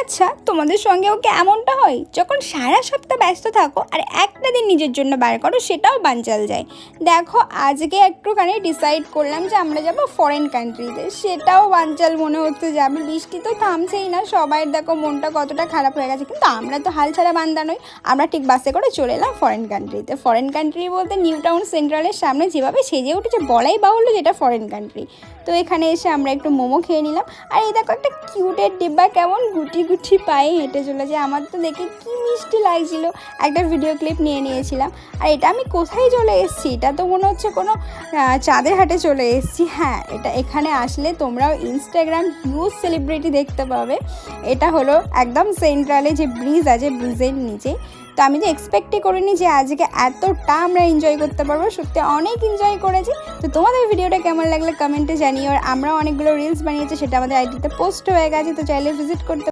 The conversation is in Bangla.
আচ্ছা তোমাদের সঙ্গেও কি এমনটা হয় যখন সারা সপ্তাহ ব্যস্ত থাকো আর একটা দিন নিজের জন্য বার করো, সেটাও বানচাল যায়। দেখো আজকে একটুখানি ডিসাইড করলাম যে আমরা যাব ফরেন কান্ট্রিতে, সেটাও বানচাল মনে হচ্ছে যাবে। বৃষ্টি তো থামছেই না, সবাই দেখো মনটা কতটা খারাপ হয়ে গেছে, কিন্তু আমরা তো হাল ছাড়া বান্দা নই। আমরা ঠিক বাসে করে চলে এলাম ফরেন কান্ট্রিতে। ফরেন কান্ট্রি বলতে নিউ টাউন সেন্ট্রালের সামনে যেভাবে সেজে উঠেছে বলাই বাহুল্য যেটা ফরেন কান্ট্রি। তো এখানে এসে আমরা একটু মোমো খেয়ে নিলাম। আর এই দেখো একটা কিউটের ডিব্বা কেমন গুটি গুটি পায়ে হেঁটে চলেছে, আমার তো দেখে কি মিষ্টি লাগছিল। একটা ভিডিও ক্লিপ নিয়ে নিয়েছিলাম। আর এটা আমি কোথায় চলে এসেছি, এটা তো মনে হচ্ছে কোনো চাঁদের হাটে চলে এসেছি। হ্যাঁ, এটা এখানে আসলে তোমরাও ইনস্টাগ্রাম হিউজ সেলিব্রিটি দেখতে পাবে। এটা হলো একদম সেন্ট্রালে যে ব্রিজ আছে, ব্রিজের নিচে। তো আমি তো এক্সপেক্টই করিনি যে আজকে এতটা আমরা এনজয় করতে পারবো, সত্যি অনেক এনজয় করেছি। তো তোমাদের ভিডিওটা কেমন লাগলে কমেন্টে জানিও। আর আমরাও অনেকগুলো রিলস বানিয়েছি, সেটা আমাদের আইডিতে পোস্ট হয়ে গেছে, তো চাইলে ভিজিট করতে